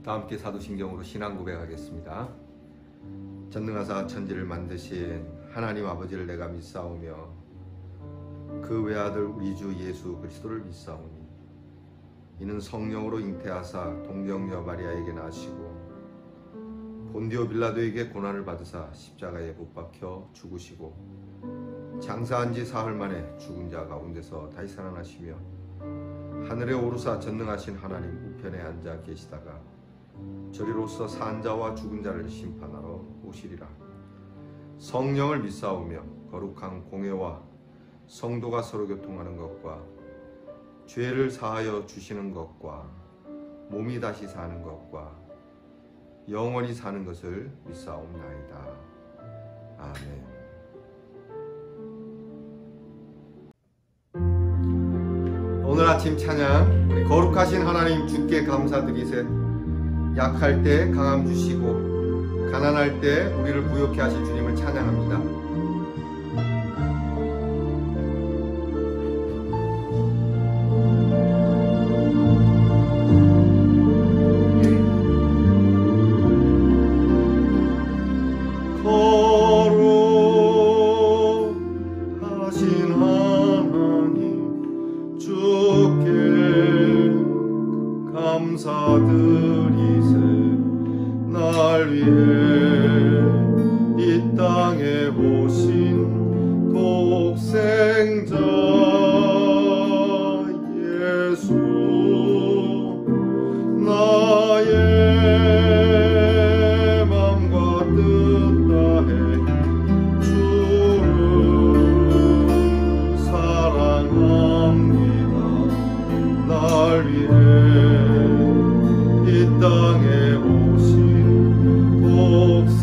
다 함께 사도신경으로 신앙 고백하겠습니다. 전능하사 천지를 만드신 하나님 아버지를 내가 믿사오며 그 외아들 우리 주 예수 그리스도를 믿사오니 이는 성령으로 잉태하사 동정녀 마리아에게 나시고 본디오 빌라도에게 고난을 받으사 십자가에 못 박혀 죽으시고 장사한 지 사흘 만에 죽은 자 가운데서 다시 살아나시며 하늘에 오르사 전능하신 하나님 우편에 앉아 계시다가 저리로서 산 자와 죽은 자를 심판하러 오시리라. 성령을 믿사오며 거룩한 공회와 성도가 서로 교통하는 것과 죄를 사하여 주시는 것과 몸이 다시 사는 것과 영원히 사는 것을 믿사옵나이다. 아멘. 오늘 아침 찬양, 우리 거룩하신 하나님 주께 감사드리세. 약할 때 강함 주시고 가난할 때 우리를 부욕케 하신 주님을 찬양합니다. 감사드리세. 날 위해 이 땅에 오신 독생자 예수, 나의 맘과 뜻 다해 주를 사랑합니다. 날 위해 이 땅에 오신 독생자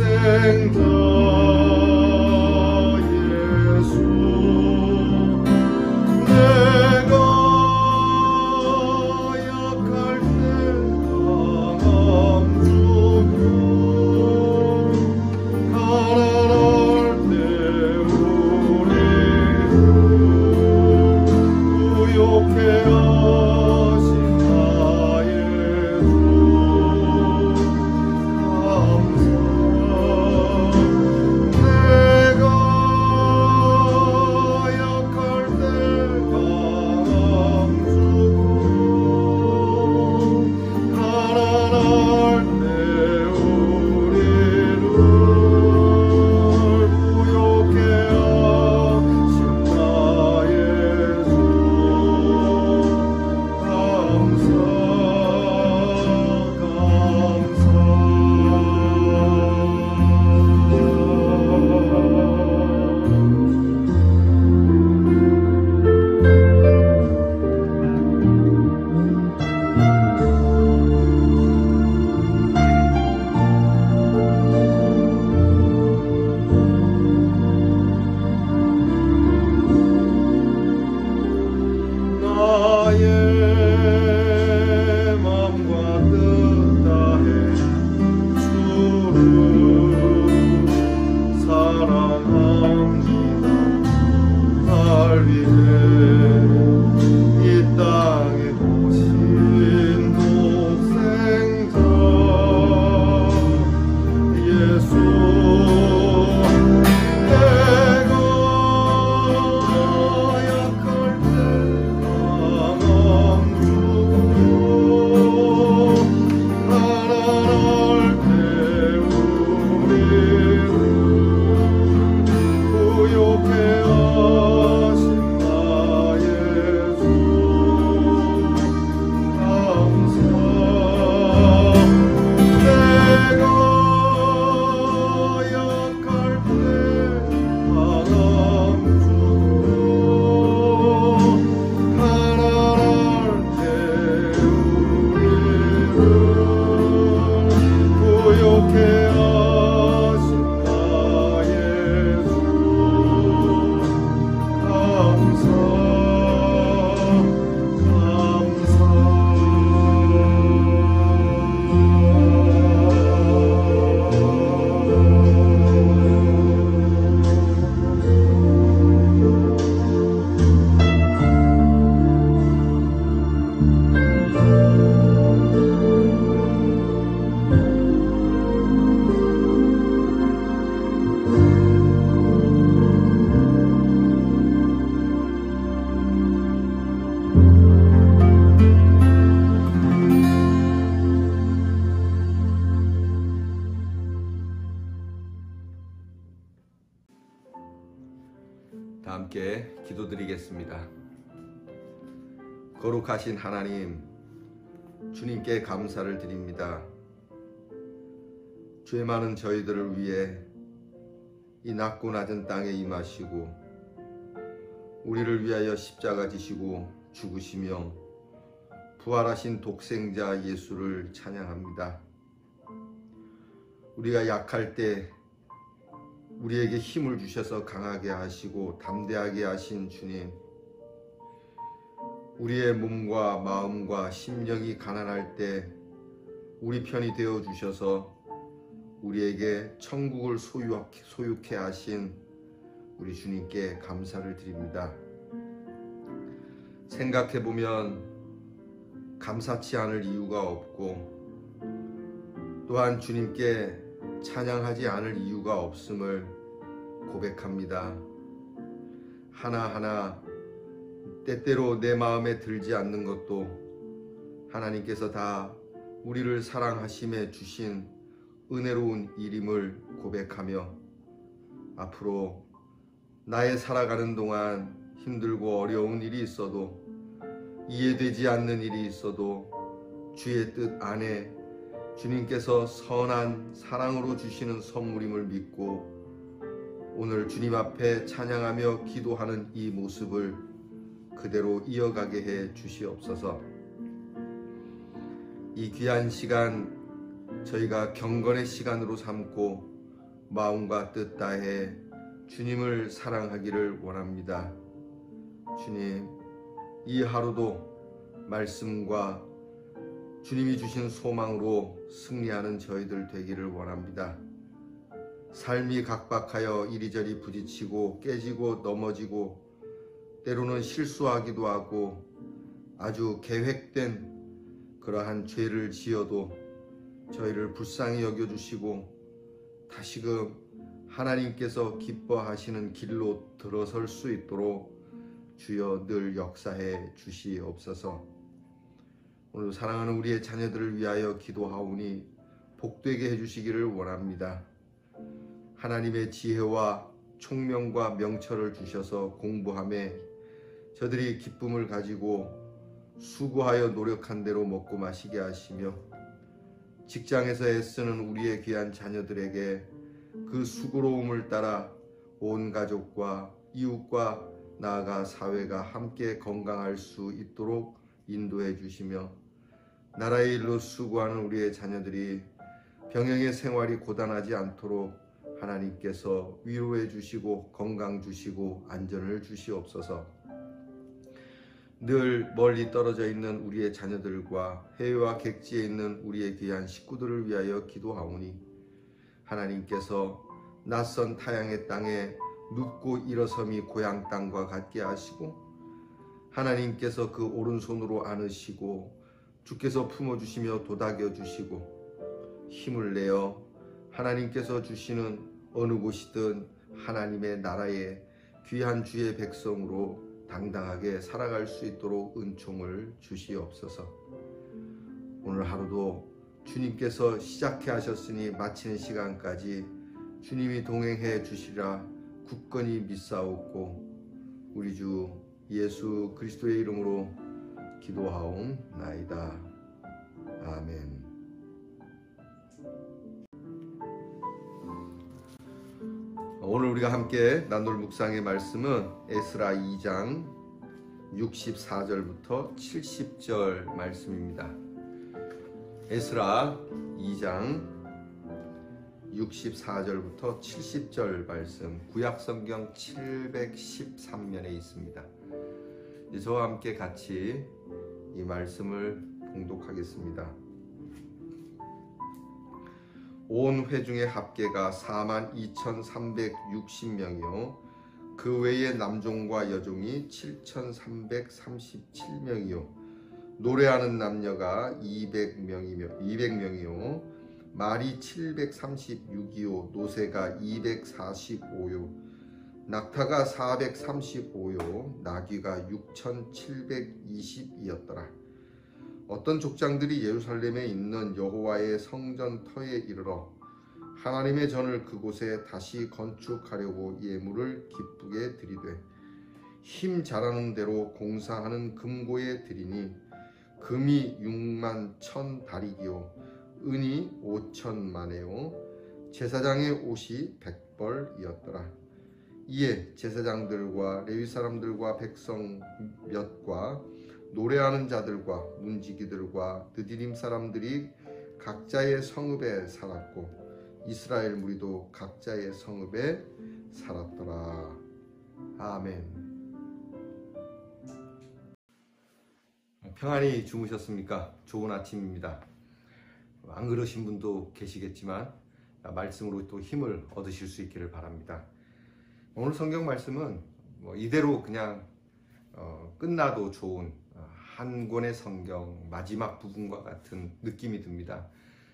다 함께 기도드리겠습니다. 거룩하신 하나님, 주님께 감사를 드립니다. 죄 많은 저희들을 위해 이 낮고 낮은 땅에 임하시고 우리를 위하여 십자가 지시고 죽으시며 부활하신 독생자 예수를 찬양합니다. 우리가 약할 때 우리에게 힘을 주셔서 강하게 하시고 담대하게 하신 주님, 우리의 몸과 마음과 심령이 가난할 때 우리 편이 되어 주셔서 우리에게 천국을 소유케 하신 우리 주님께 감사를 드립니다. 생각해보면 감사치 않을 이유가 없고 또한 주님께 찬양하지 않을 이유가 없음을 고백합니다. 하나하나 때때로 내 마음에 들지 않는 것도 하나님께서 다 우리를 사랑하심에 주신 은혜로운 일임을 고백하며 앞으로 나의 살아가는 동안 힘들고 어려운 일이 있어도 이해되지 않는 일이 있어도 주의 뜻 안에 주님께서 선한 사랑으로 주시는 선물임을 믿고 오늘 주님 앞에 찬양하며 기도하는 이 모습을 그대로 이어가게 해 주시옵소서. 이 귀한 시간 저희가 경건의 시간으로 삼고 마음과 뜻 다해 주님을 사랑하기를 원합니다. 주님, 이 하루도 말씀과 주님이 주신 소망으로 승리하는 저희들 되기를 원합니다. 삶이 각박하여 이리저리 부딪히고 깨지고 넘어지고 때로는 실수하기도 하고 아주 계획된 그러한 죄를 지어도 저희를 불쌍히 여겨주시고 다시금 하나님께서 기뻐하시는 길로 들어설 수 있도록 주여 늘 역사해 주시옵소서. 오늘 사랑하는 우리의 자녀들을 위하여 기도하오니 복되게 해주시기를 원합니다. 하나님의 지혜와 총명과 명철을 주셔서 공부함에 저들이 기쁨을 가지고 수고하여 노력한 대로 먹고 마시게 하시며 직장에서 애쓰는 우리의 귀한 자녀들에게 그 수고로움을 따라 온 가족과 이웃과 나아가 사회가 함께 건강할 수 있도록 인도해 주시며 나라의 일로 수고하는 우리의 자녀들이 병영의 생활이 고단하지 않도록 하나님께서 위로해 주시고 건강 주시고 안전을 주시옵소서. 늘 멀리 떨어져 있는 우리의 자녀들과 해외와 객지에 있는 우리의 귀한 식구들을 위하여 기도하오니 하나님께서 낯선 타향의 땅에 눕고 일어섬이 고향 땅과 같게 하시고 하나님께서 그 오른손으로 안으시고 주께서 품어주시며 도닥여 주시고 힘을 내어 하나님께서 주시는 어느 곳이든 하나님의 나라의 귀한 주의 백성으로 당당하게 살아갈 수 있도록 은총을 주시옵소서. 오늘 하루도 주님께서 시작해 하셨으니 마치는 시간까지 주님이 동행해 주시리라 굳건히 믿사옵고 우리 주 예수 그리스도의 이름으로 기도하옵나이다. 아멘. 오늘 우리가 함께 나눌 묵상의 말씀은 에스라 2장 64절부터 70절 말씀입니다. 에스라 2장 64절부터 70절 말씀, 구약성경 713면에 있습니다. 저와 함께 같이 이 말씀을 봉독하겠습니다. 온 회중의 합계가 42,360명이요 그 외에 남종과 여종이 7,337명이요 노래하는 남녀가 200명이요 말이 736이요 노새가 245요 낙타가 435요 나귀가 6,720이었더라. 어떤 족장들이 예루살렘에 있는 여호와의 성전 터에 이르러 하나님의 전을 그곳에 다시 건축하려고 예물을 기쁘게 드리되 힘 잘하는 대로 공사하는 금고에 드리니 금이 6만 1,000 다리기요 은이 5,000만에요 제사장의 옷이 100벌이었더라. 이에 제사장들과 레위 사람들과 백성 몇과 노래하는 자들과 문지기들과 느디림 사람들이 각자의 성읍에 살았고 이스라엘 무리도 각자의 성읍에 살았더라. 아멘. 평안히 주무셨습니까? 좋은 아침입니다. 안 그러신 분도 계시겠지만 말씀으로 또 힘을 얻으실 수 있기를 바랍니다. 오늘 성경 말씀은 이대로 그냥 끝나도 좋은 한 권의 성경 마지막 부분과 같은 느낌이 듭니다.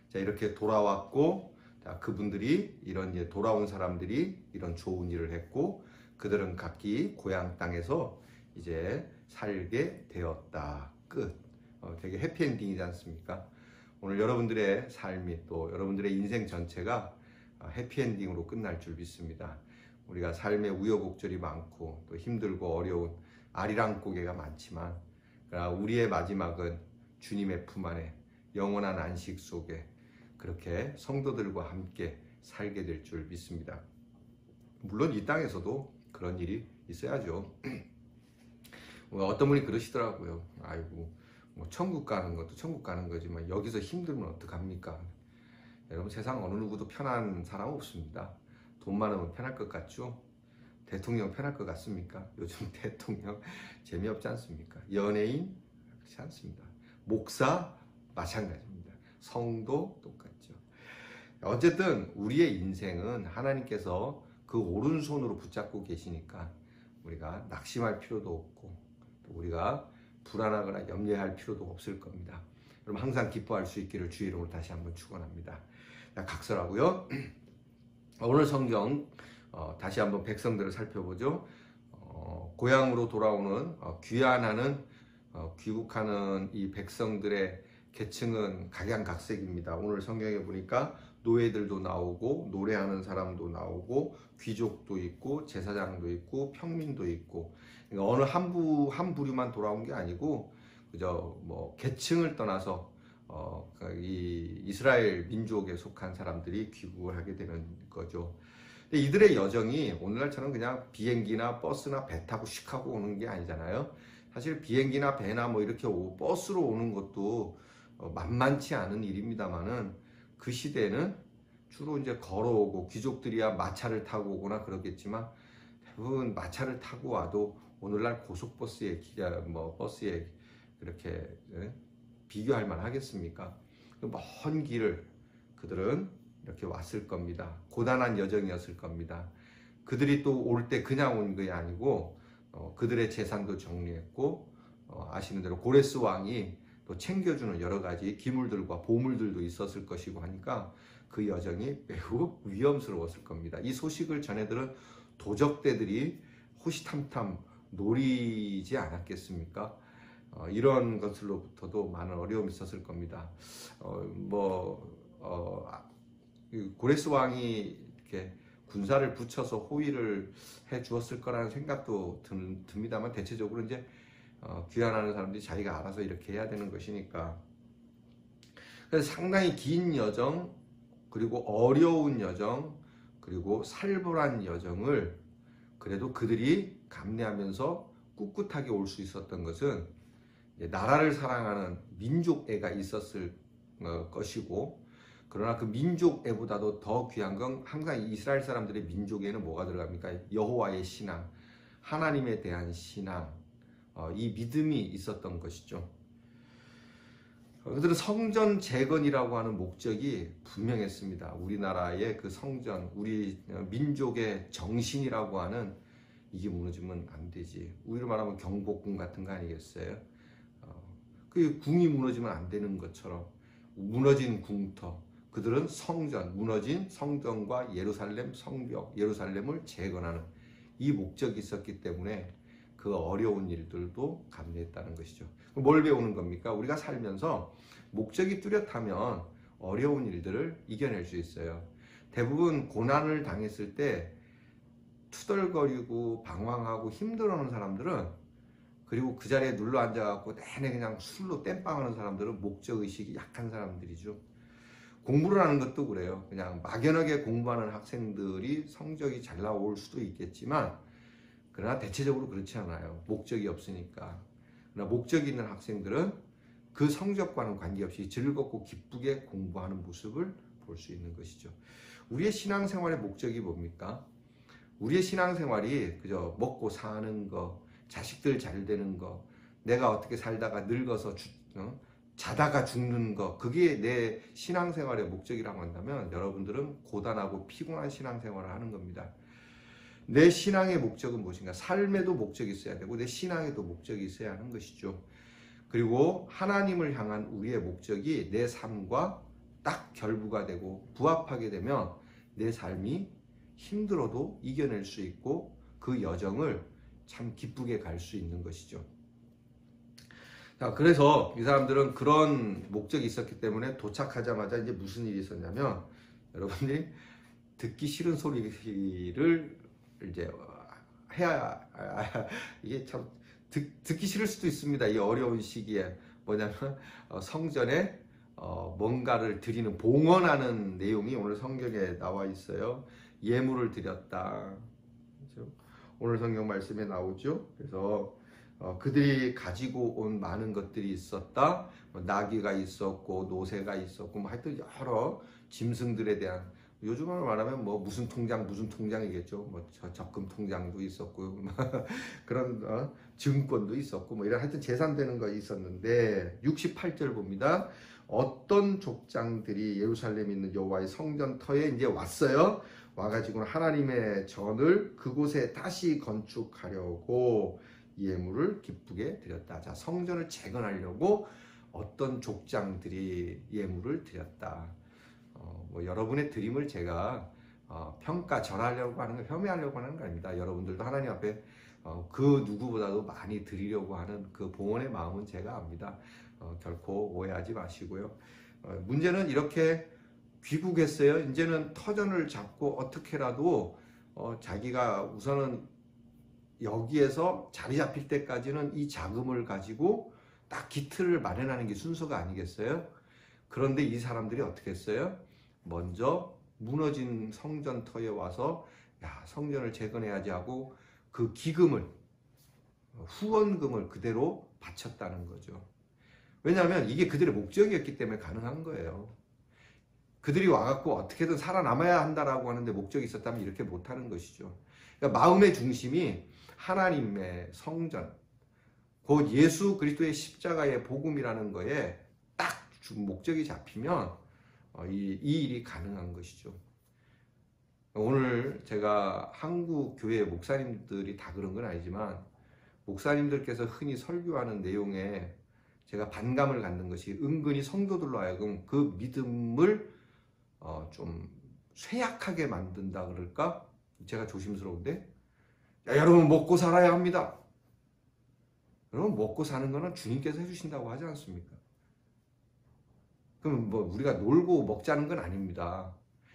자, 이렇게 돌아왔고, 자, 그분들이 이런 이제 돌아온 사람들이 이런 좋은 일을 했고, 그들은 각기 고향 땅에서 이제 살게 되었다. 끝. 되게 해피엔딩이지 않습니까? 오늘 여러분들의 삶이 또 여러분들의 인생 전체가 해피엔딩으로 끝날 줄 믿습니다. 우리가 삶에 우여곡절이 많고 또 힘들고 어려운 아리랑고개가 많지만 그러나 우리의 마지막은 주님의 품 안에 영원한 안식 속에 그렇게 성도들과 함께 살게 될 줄 믿습니다. 물론 이 땅에서도 그런 일이 있어야죠. 어떤 분이 그러시더라고요. 아이고, 천국 가는 것도 천국 가는 거지만 여기서 힘들면 어떡합니까? 여러분, 세상 어느 누구도 편한 사람 없습니다. 돈 많으면 편할 것 같죠? 대통령 편할 것 같습니까? 요즘 대통령 재미없지 않습니까? 연예인 그렇지 않습니다. 목사 마찬가지입니다. 성도 똑같죠. 어쨌든 우리의 인생은 하나님께서 그 오른손으로 붙잡고 계시니까 우리가 낙심할 필요도 없고 또 우리가 불안하거나 염려할 필요도 없을 겁니다. 여러분 항상 기뻐할 수 있기를 주의 이름으로 다시 한번 축원합니다. 각설하고요. 오늘 성경 다시 한번 백성들을 살펴보죠. 고향으로 돌아오는 귀환하는 귀국하는 이 백성들의 계층은 각양각색입니다. 오늘 성경에 보니까 노예들도 나오고 노래하는 사람도 나오고 귀족도 있고 제사장도 있고 평민도 있고 그러니까 어느 한 부류만 돌아온 게 아니고 그저 계층을 떠나서 이 이스라엘 민족에 속한 사람들이 귀국을 하게 되는 거죠. 근데 이들의 여정이 오늘날처럼 그냥 비행기나 버스나 배 타고 씩 하고 오는 게 아니잖아요. 사실 비행기나 배나 이렇게 버스로 오는 것도 만만치 않은 일입니다만은 그 시대에는 주로 이제 걸어오고 귀족들이야 마차를 타고 오거나 그러겠지만 대부분 마차를 타고 와도 오늘날 고속버스에 버스에 그렇게 비교할 만 하겠습니까? 먼 길을 그들은 이렇게 왔을 겁니다. 고단한 여정이었을 겁니다. 그들이 또 올 때 그냥 온 게 아니고 그들의 재산도 정리했고 아시는 대로 고레스 왕이 또 챙겨주는 여러 가지 기물들과 보물들도 있었을 것이고 하니까 그 여정이 매우 위험스러웠을 겁니다. 이 소식을 전해들은 도적대들이 호시탐탐 노리지 않았겠습니까? 이런 것으로부터도 많은 어려움이 있었을 겁니다. 고레스 왕이 이렇게 군사를 붙여서 호위를 해 주었을 거라는 생각도 듭니다만 대체적으로 이제 귀환하는 사람들이 자기가 알아서 이렇게 해야 되는 것이니까. 그래서 상당히 긴 여정, 그리고 어려운 여정, 그리고 살벌한 여정을 그래도 그들이 감내하면서 꿋꿋하게 올 수 있었던 것은 나라를 사랑하는 민족애가 있었을 것이고, 그러나 그 민족애보다도 더 귀한 건 항상 이스라엘 사람들의 민족애는 뭐가 들어갑니까? 여호와의 신앙, 하나님에 대한 신앙, 이 믿음이 있었던 것이죠. 그들은 성전 재건이라고 하는 목적이 분명했습니다. 우리나라의 그 성전, 우리 민족의 정신이라고 하는 이게 무너지면 안 되지. 우리로 말하면 경복궁 같은 거 아니겠어요? 그 궁이 무너지면 안 되는 것처럼 무너진 궁터, 그들은 성전, 무너진 성전과 예루살렘 성벽, 예루살렘을 재건하는 이 목적이 있었기 때문에 그 어려운 일들도 감내했다는 것이죠. 뭘 배우는 겁니까? 우리가 살면서 목적이 뚜렷하면 어려운 일들을 이겨낼 수 있어요. 대부분 고난을 당했을 때 투덜거리고 방황하고 힘들어하는 사람들은, 그리고 그 자리에 눌러 앉아갖고 내내 그냥 술로 땜빵하는 사람들은 목적의식이 약한 사람들이죠. 공부를 하는 것도 그래요. 그냥 막연하게 공부하는 학생들이 성적이 잘 나올 수도 있겠지만, 그러나 대체적으로 그렇지 않아요. 목적이 없으니까. 그러나 목적이 있는 학생들은 그 성적과는 관계없이 즐겁고 기쁘게 공부하는 모습을 볼 수 있는 것이죠. 우리의 신앙생활의 목적이 뭡니까? 우리의 신앙생활이 그저 먹고 사는 거, 자식들 잘 되는 거, 내가 어떻게 살다가 늙어서 자다가 죽는 거, 그게 내 신앙생활의 목적이라고 한다면 여러분들은 고단하고 피곤한 신앙생활을 하는 겁니다. 내 신앙의 목적은 무엇인가? 삶에도 목적이 있어야 되고 내 신앙에도 목적이 있어야 하는 것이죠. 그리고 하나님을 향한 우리의 목적이 내 삶과 딱 결부가 되고 부합하게 되면 내 삶이 힘들어도 이겨낼 수 있고 그 여정을 참 기쁘게 갈 수 있는 것이죠. 자, 그래서 이 사람들은 그런 목적이 있었기 때문에 도착하자마자 이제 무슨 일이 있었냐면, 여러분들이 듣기 싫은 소리를 이제 해야, 이게 참 듣기 싫을 수도 있습니다. 이 어려운 시기에. 뭐냐면 성전에 뭔가를 드리는, 봉헌하는 내용이 오늘 성경에 나와 있어요. 예물을 드렸다. 그렇죠? 오늘 성경 말씀에 나오죠. 그래서 그들이 가지고 온 많은 것들이 있었다. 나귀가 있었고 노새가 있었고 뭐 하여튼 여러 짐승들에 대한, 요즘으로 말하면 뭐 무슨 통장이겠죠. 뭐 적금 통장도 있었고 그런 증권도 있었고 뭐 이런 하여튼 재산되는 거 있었는데, 68절 봅니다. 어떤 족장들이 예루살렘에 있는 여호와의 성전터에 이제 왔어요. 와가지고 하나님의 전을 그곳에 다시 건축하려고 예물을 기쁘게 드렸다. 자, 성전을 재건하려고 어떤 족장들이 예물을 드렸다. 뭐 여러분의 드림을 제가 평가절하려고 하는 거, 폄훼하려고 하는 거 아닙니다. 여러분들도 하나님 앞에 그 누구보다도 많이 드리려고 하는 그 봉헌의 마음은 제가 압니다. 결코 오해하지 마시고요. 문제는 이렇게 귀국했어요. 이제는 터전을 잡고 어떻게라도 자기가 우선은 여기에서 자리 잡힐 때까지는 이 자금을 가지고 딱 기틀을 마련하는 게 순서가 아니겠어요? 그런데 이 사람들이 어떻게 했어요? 먼저 무너진 성전터에 와서 야, 성전을 재건해야지 하고 그 기금을, 후원금을 그대로 바쳤다는 거죠. 왜냐하면 이게 그들의 목적이었기 때문에 가능한 거예요. 그들이 와갖고 어떻게든 살아남아야 한다라고 하는데 목적이 있었다면 이렇게 못하는 것이죠. 그러니까 마음의 중심이 하나님의 성전, 곧 예수 그리스도의 십자가의 복음이라는 거에 딱 목적이 잡히면 이 일이 가능한 것이죠. 오늘 제가 한국 교회 목사님들이 다 그런 건 아니지만 목사님들께서 흔히 설교하는 내용에 제가 반감을 갖는 것이, 은근히 성도들로 하여금 그 믿음을 좀 쇠약하게 만든다 그럴까? 제가 조심스러운데, 야, 여러분 먹고 살아야 합니다. 여러분 먹고 사는 거는 주님께서 해주신다고 하지 않습니까? 그럼 뭐 우리가 놀고 먹자는 건 아닙니다.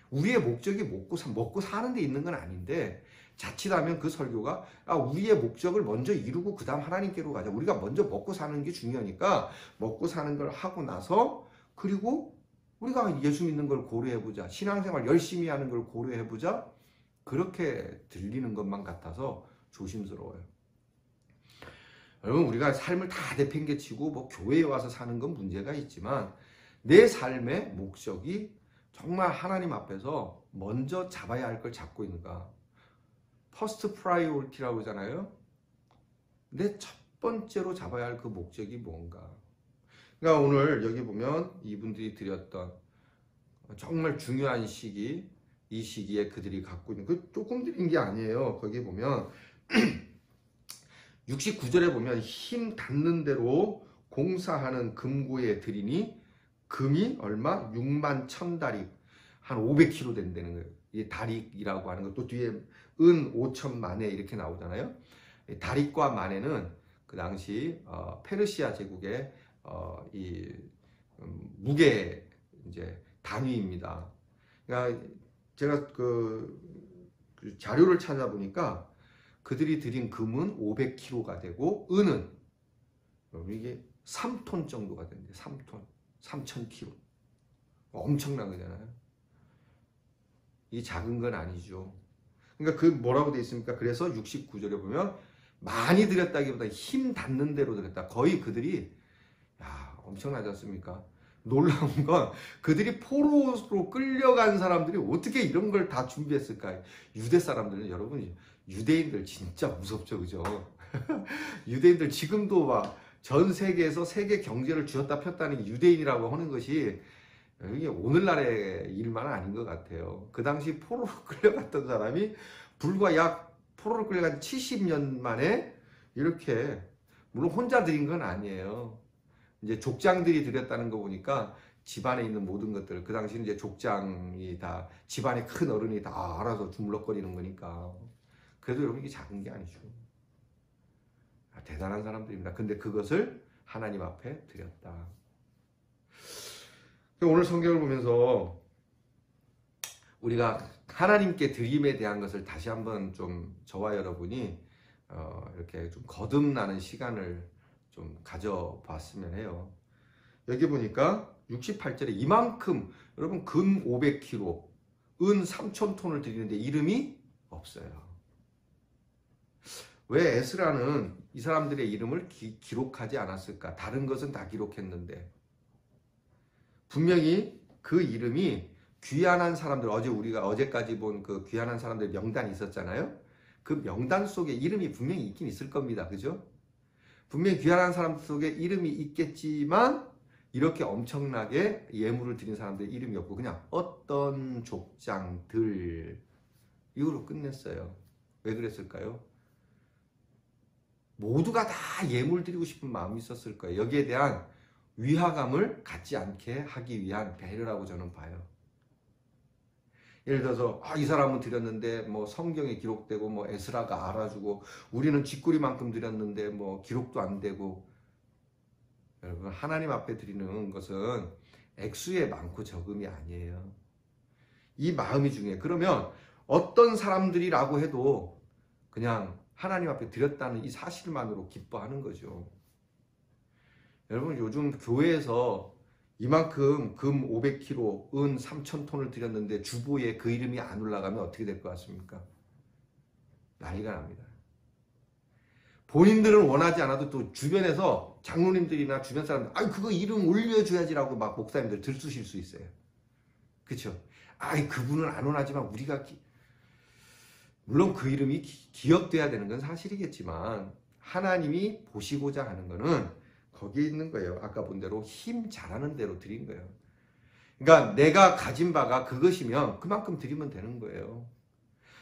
우리의 목적이 먹고 사는 데 있는 건 아닌데, 자칫하면 그 설교가 우리의 목적을 먼저 이루고 그 다음 하나님께로 가자. 우리가 먼저 먹고 사는 게 중요하니까 먹고 사는 걸 하고 나서, 그리고 우리가 예수 믿는 걸 고려해보자. 신앙생활 열심히 하는 걸 고려해보자. 그렇게 들리는 것만 같아서 조심스러워요. 여러분, 우리가 삶을 다 내팽개치고 뭐 교회에 와서 사는 건 문제가 있지만 내 삶의 목적이 정말 하나님 앞에서 먼저 잡아야 할 걸 잡고 있는가. 퍼스트 프라이오리티라고 하잖아요. 내 첫 번째로 잡아야 할 그 목적이 뭔가. 그러니까 오늘 여기 보면 이분들이 드렸던 정말 중요한 시기, 이 시기에 그들이 갖고 있는, 그 조금 드린 게 아니에요. 거기 보면 69절에 보면 힘 닿는 대로 공사하는 금고에 드리니 금이 얼마? 6만 1000다릭, 한 500kg 된다는 거예요. 이 다릭이라고 하는 것도 뒤에 은 5천만에 이렇게 나오잖아요. 다릭과 만에는 그 당시 페르시아 제국의 이 무게 이제 단위입니다. 그러니까 제가 그 자료를 찾아보니까 그들이 드린 금은 500kg가 되고 은은 이게 3톤 정도가 된대. 3톤. 3000kg. 엄청난 거잖아요. 이 작은 건 아니죠. 그러니까 그 뭐라고 돼 있습니까? 그래서 69절에 보면 많이 드렸다기보다 힘 닿는 대로 드렸다. 거의 그들이 엄청나지 않습니까? 놀라운 건 그들이 포로로 끌려간 사람들이 어떻게 이런 걸 다 준비했을까? 유대 사람들은 여러분 유대인들 진짜 무섭죠, 그죠? 유대인들 지금도 막 전 세계에서 세계 경제를 쥐었다 폈다는 유대인이라고 하는 것이 이게 오늘날의 일만 아닌 것 같아요. 그 당시 포로로 끌려갔던 사람이 불과 약 포로로 끌려간 70년 만에 이렇게 물론 혼자 드린 건 아니에요. 이제 족장들이 드렸다는 거 보니까 집안에 있는 모든 것들 그 당시는 이제 족장이 다 집안의 큰 어른이 다 알아서 주물럭거리는 거니까 그래도 여러분 이게 작은 게 아니죠. 대단한 사람들입니다. 근데 그것을 하나님 앞에 드렸다. 오늘 성경을 보면서 우리가 하나님께 드림에 대한 것을 다시 한번 좀 저와 여러분이 이렇게 좀 거듭나는 시간을 좀 가져봤으면 해요. 여기 보니까 68절에 이만큼 여러분 금 500kg, 은 3000톤을 드리는데 이름이 없어요. 왜 에스라는 이 사람들의 이름을 기록하지 않았을까? 다른 것은 다 기록했는데 분명히 그 이름이 귀환한 사람들, 우리가 어제까지 본 그 귀환한 사람들 명단이 있었잖아요. 그 명단 속에 이름이 분명히 있긴 있을 겁니다. 그죠? 분명히 귀환한 사람 속에 이름이 있겠지만 이렇게 엄청나게 예물을 드린 사람들의 이름이 없고 그냥 어떤 족장들 이거로 끝냈어요. 왜 그랬을까요? 모두가 다 예물 드리고 싶은 마음이 있었을 거예요. 여기에 대한 위화감을 갖지 않게 하기 위한 배려라고 저는 봐요. 예를 들어서 이 사람은 드렸는데 뭐 성경에 기록되고 뭐 에스라가 알아주고 우리는 쥐꼬리만큼 드렸는데 뭐 기록도 안 되고 여러분 하나님 앞에 드리는 것은 액수의 많고 적음이 아니에요. 이 마음이 중요해요. 그러면 어떤 사람들이라고 해도 그냥 하나님 앞에 드렸다는 이 사실만으로 기뻐하는 거죠. 여러분 요즘 교회에서 이만큼 금 500kg, 은 3000톤을 드렸는데 주보에 그 이름이 안 올라가면 어떻게 될 것 같습니까? 난리가 납니다. 본인들은 원하지 않아도 또 주변에서 장로님들이나 주변 사람들 그거 이름 올려줘야지라고 막 목사님들 들쑤실 수 있어요. 그렇죠? 그분은 안 원하지만 우리가 물론 그 이름이 기억돼야 되는 건 사실이겠지만 하나님이 보시고자 하는 거는 거기에 있는 거예요. 아까 본 대로 힘 잘하는 대로 드린 거예요. 그러니까 내가 가진 바가 그것이면 그만큼 드리면 되는 거예요.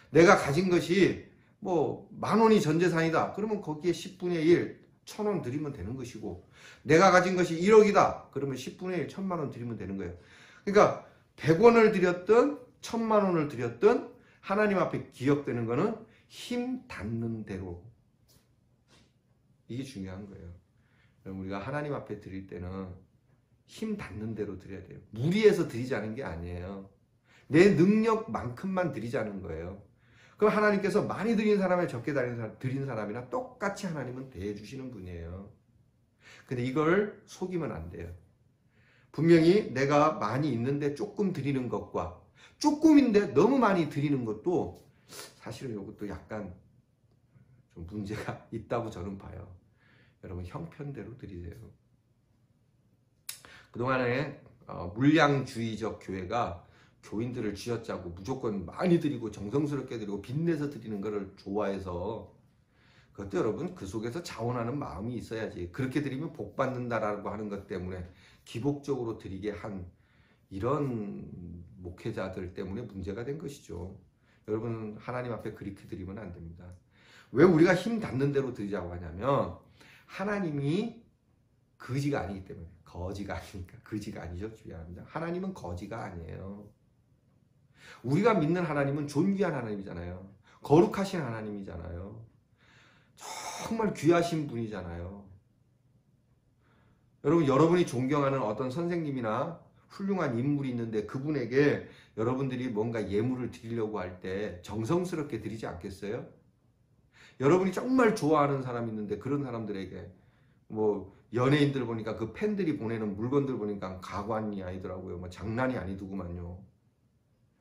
내가 가진 것이 뭐 10,000원이 전 재산이다. 그러면 거기에 10분의 1, 1,000원 드리면 되는 것이고 내가 가진 것이 1억이다. 그러면 10분의 1, 1,000만 원 드리면 되는 거예요. 그러니까 100원을 드렸든 1,000만 원을 드렸든 하나님 앞에 기억되는 거는 힘 닿는 대로. 이게 중요한 거예요. 우리가 하나님 앞에 드릴 때는 힘 닿는 대로 드려야 돼요. 무리해서 드리자는 게 아니에요. 내 능력만큼만 드리자는 거예요. 그럼 하나님께서 많이 드린 사람에 적게 드린 사람이나 똑같이 하나님은 대해주시는 분이에요. 근데 이걸 속이면 안 돼요. 분명히 내가 많이 있는데 조금 드리는 것과 조금인데 너무 많이 드리는 것도 사실은 이것도 약간 좀 문제가 있다고 저는 봐요. 여러분 형편대로 드리세요. 그동안에 물량주의적 교회가 교인들을 쥐어짜고 무조건 많이 드리고 정성스럽게 드리고 빚내서 드리는 것을 좋아해서 그것도 여러분 그 속에서 자원하는 마음이 있어야지. 그렇게 드리면 복 받는다라고 하는 것 때문에 기복적으로 드리게 한 이런 목회자들 때문에 문제가 된 것이죠. 여러분 하나님 앞에 그렇게 드리면 안 됩니다. 왜 우리가 힘 닿는 대로 드리자고 하냐면 하나님이 거지가 아니기 때문에. 거지가 아니니까. 거지가 아니죠. 미안합니다. 하나님은 거지가 아니에요. 우리가 믿는 하나님은 존귀한 하나님이잖아요. 거룩하신 하나님이잖아요. 정말 귀하신 분이잖아요. 여러분, 여러분이 존경하는 어떤 선생님이나 훌륭한 인물이 있는데 그분에게 여러분들이 뭔가 예물을 드리려고 할 때 정성스럽게 드리지 않겠어요? 여러분이 정말 좋아하는 사람 있는데 그런 사람들에게 뭐 연예인들 보니까 그 팬들이 보내는 물건들 보니까 가관이 아니더라고요. 뭐 장난이 아니더구만요.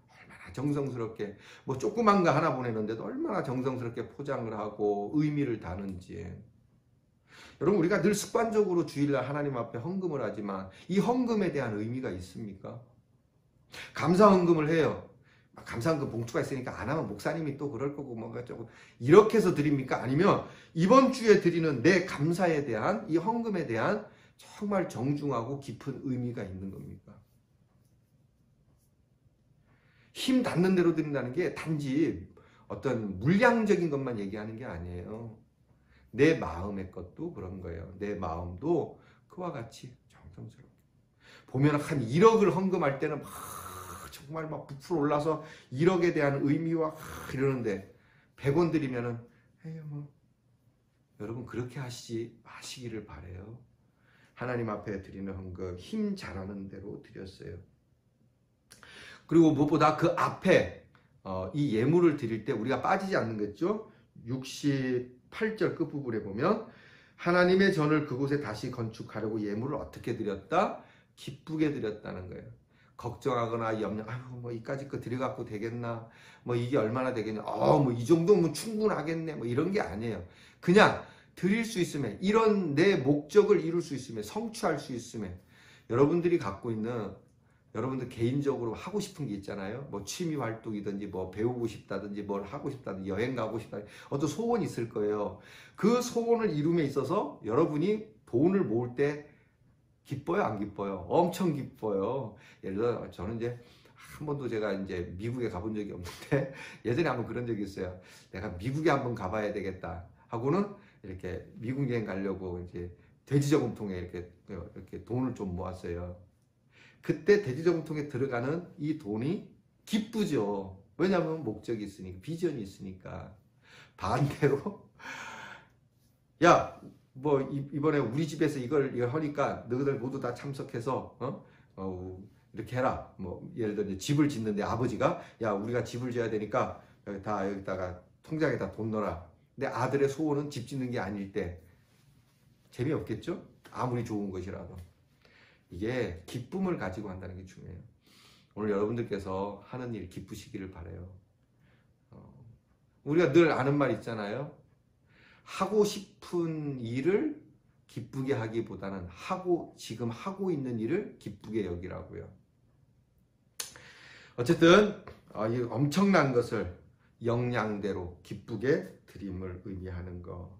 얼마나 정성스럽게 뭐 조그만 거 하나 보내는데도 얼마나 정성스럽게 포장을 하고 의미를 다는지. 여러분, 우리가 늘 습관적으로 주일날 하나님 앞에 헌금을 하지만 이 헌금에 대한 의미가 있습니까? 감사 헌금을 해요. 감사 헌금 봉투가 있으니까 안 하면 목사님이 또 그럴 거고 뭔가 조금 이렇게 해서 드립니까? 아니면 이번 주에 드리는 내 감사에 대한 이 헌금에 대한 정말 정중하고 깊은 의미가 있는 겁니까? 힘 닿는 대로 드린다는 게 단지 어떤 물량적인 것만 얘기하는 게 아니에요. 내 마음의 것도 그런 거예요. 내 마음도 그와 같이 정성스럽게. 보면 한 1억을 헌금할 때는 막 정말 막 부풀어 올라서 1억에 대한 의미와 이러는데 100원 드리면은 에이 뭐 여러분 그렇게 하시지 마시기를 바래요. 하나님 앞에 드리는 헌금 힘 잘하는 대로 드렸어요. 그리고 무엇보다 그 앞에 이 예물을 드릴 때 우리가 빠지지 않는 거죠. 68절 끝부분에 보면 하나님의 전을 그곳에 다시 건축하려고 예물을 어떻게 드렸다? 기쁘게 드렸다는 거예요. 걱정하거나 염려, 아유, 뭐, 이까짓 거 드려갖고 되겠나? 뭐, 이게 얼마나 되겠냐? 뭐, 이 정도면 충분하겠네? 뭐, 이런 게 아니에요. 그냥 드릴 수 있으면, 이런 내 목적을 이룰 수 있으면, 성취할 수 있으면, 여러분들이 갖고 있는, 여러분들 개인적으로 하고 싶은 게 있잖아요. 뭐, 취미 활동이든지, 뭐, 배우고 싶다든지, 뭘 하고 싶다든지, 여행 가고 싶다든지, 어떤 소원이 있을 거예요. 그 소원을 이룸에 있어서 여러분이 돈을 모을 때, 기뻐요, 안 기뻐요? 엄청 기뻐요. 예를 들어, 저는 이제 한 번도 제가 이제 미국에 가본 적이 없는데, 예전에 한번 그런 적이 있어요. 내가 미국에 한번 가봐야 되겠다 하고는 이렇게 미국 여행 가려고 이제 돼지저금통에 이렇게 돈을 좀 모았어요. 그때 돼지저금통에 들어가는 이 돈이 기쁘죠. 왜냐하면 목적이 있으니까, 비전이 있으니까. 반대로, 야, 뭐 이번에 우리 집에서 이걸 하니까 너희들 모두 다 참석해서 이렇게 해라. 뭐 예를 들어 집을 짓는데 아버지가 야 우리가 집을 지어야 되니까 여기다가 통장에다 돈 넣어라. 근데 아들의 소원은 집 짓는 게 아닐 때 재미없겠죠? 아무리 좋은 것이라도. 이게 기쁨을 가지고 한다는 게 중요해요. 오늘 여러분들께서 하는 일 기쁘시기를 바라요. 우리가 늘 아는 말 있잖아요. 하고 싶은 일을 기쁘게 하기보다는 지금 하고 있는 일을 기쁘게 여기라고요. 어쨌든 이 엄청난 것을 역량대로 기쁘게 드림을 의미하는 것.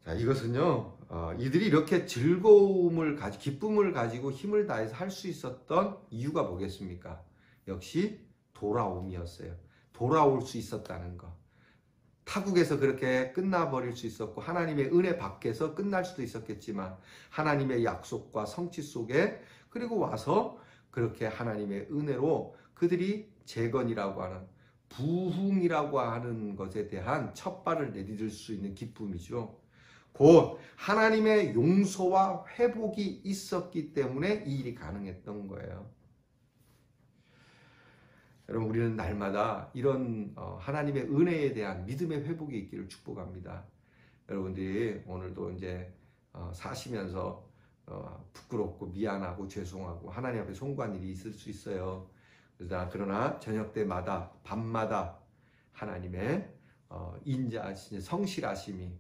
자, 이것은요, 이들이 이렇게 기쁨을 가지고 힘을 다해서 할 수 있었던 이유가 뭐겠습니까? 역시 돌아옴이었어요. 돌아올 수 있었다는 것. 타국에서 그렇게 끝나버릴 수 있었고 하나님의 은혜 밖에서 끝날 수도 있었겠지만 하나님의 약속과 성취 속에 그리고 와서 그렇게 하나님의 은혜로 그들이 재건이라고 하는 부흥이라고 하는 것에 대한 첫 발을 내디딜 수 있는 기쁨이죠. 곧 하나님의 용서와 회복이 있었기 때문에 이 일이 가능했던 거예요. 여러분 우리는 날마다 이런 하나님의 은혜에 대한 믿음의 회복이 있기를 축복합니다. 여러분들이 오늘도 이제 사시면서 부끄럽고 미안하고 죄송하고 하나님 앞에 송구한 일이 있을 수 있어요. 그러나 저녁 때마다 밤마다 하나님의 인자하심이 성실하심이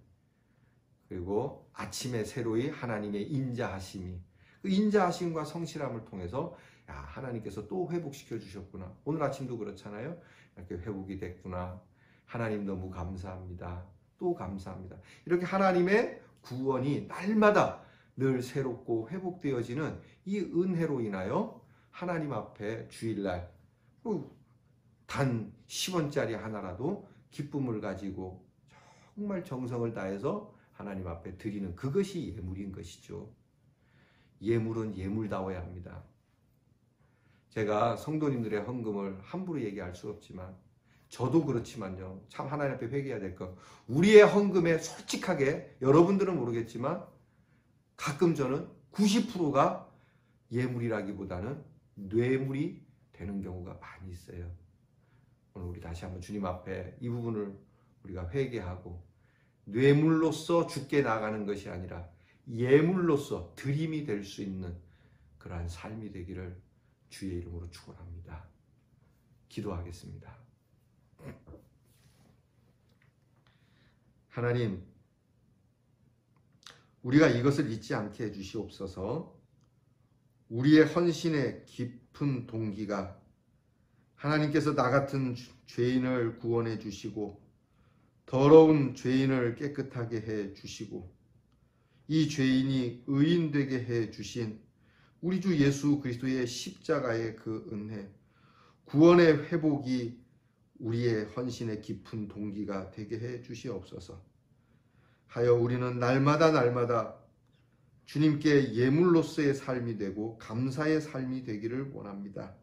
그리고 아침에 새로이 하나님의 인자하심이 그 인자하심과 성실함을 통해서 야, 하나님께서 또 회복시켜 주셨구나. 오늘 아침도 그렇잖아요. 이렇게 회복이 됐구나. 하나님 너무 감사합니다. 또 감사합니다. 이렇게 하나님의 구원이 날마다 늘 새롭고 회복되어지는 이 은혜로 인하여 하나님 앞에 주일날 단 10원짜리 하나라도 기쁨을 가지고 정말 정성을 다해서 하나님 앞에 드리는 그것이 예물인 것이죠. 예물은 예물다워야 합니다. 제가 성도님들의 헌금을 함부로 얘기할 수 없지만 저도 그렇지만요. 참 하나님 앞에 회개해야 될 것. 우리의 헌금에 솔직하게 여러분들은 모르겠지만 가끔 저는 90%가 예물이라기보다는 뇌물이 되는 경우가 많이 있어요. 오늘 우리 다시 한번 주님 앞에 이 부분을 우리가 회개하고 뇌물로서 죽게 나가는 것이 아니라 예물로서 드림이 될 수 있는 그러한 삶이 되기를 주의 이름으로 축원합니다. 기도하겠습니다. 하나님, 우리가 이것을 잊지 않게 해주시옵소서. 우리의 헌신의 깊은 동기가 하나님께서 나 같은 죄인을 구원해 주시고 더러운 죄인을 깨끗하게 해 주시고 이 죄인이 의인 되게 해 주신 우리 주 예수 그리스도의 십자가의 그 은혜, 구원의 회복이 우리의 헌신의 깊은 동기가 되게 해 주시옵소서. 하여 우리는 날마다 주님께 예물로서의 삶이 되고 감사의 삶이 되기를 원합니다.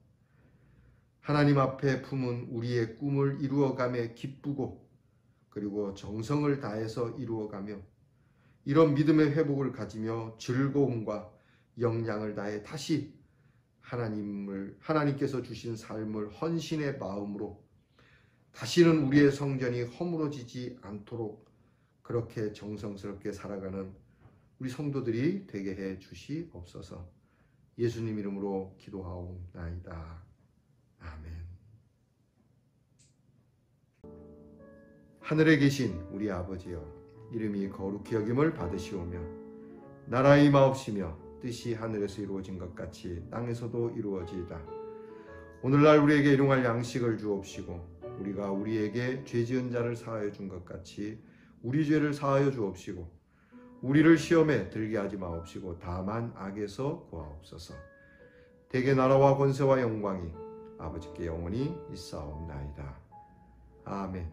하나님 앞에 품은 우리의 꿈을 이루어가며 기쁘고 그리고 정성을 다해서 이루어가며 이런 믿음의 회복을 가지며 즐거움과 역량을 다해 다시 하나님께서 주신 삶을 헌신의 마음으로 다시는 우리의 성전이 허물어지지 않도록 그렇게 정성스럽게 살아가는 우리 성도들이 되게 해 주시옵소서. 예수님 이름으로 기도하옵나이다. 아멘. 하늘에 계신 우리 아버지여, 이름이 거룩히 여김을 받으시오며 나라의 임하옵시며 뜻이 하늘에서 이루어진 것 같이 땅에서도 이루어지이다. 오늘날 우리에게 일용할 양식을 주옵시고 우리가 우리에게 죄 지은 자를 사하여 준 것 같이 우리 죄를 사하여 주옵시고 우리를 시험에 들게 하지 마옵시고 다만 악에서 구하옵소서. 대개 나라와 권세와 영광이 아버지께 영원히 있사옵나이다. 아멘.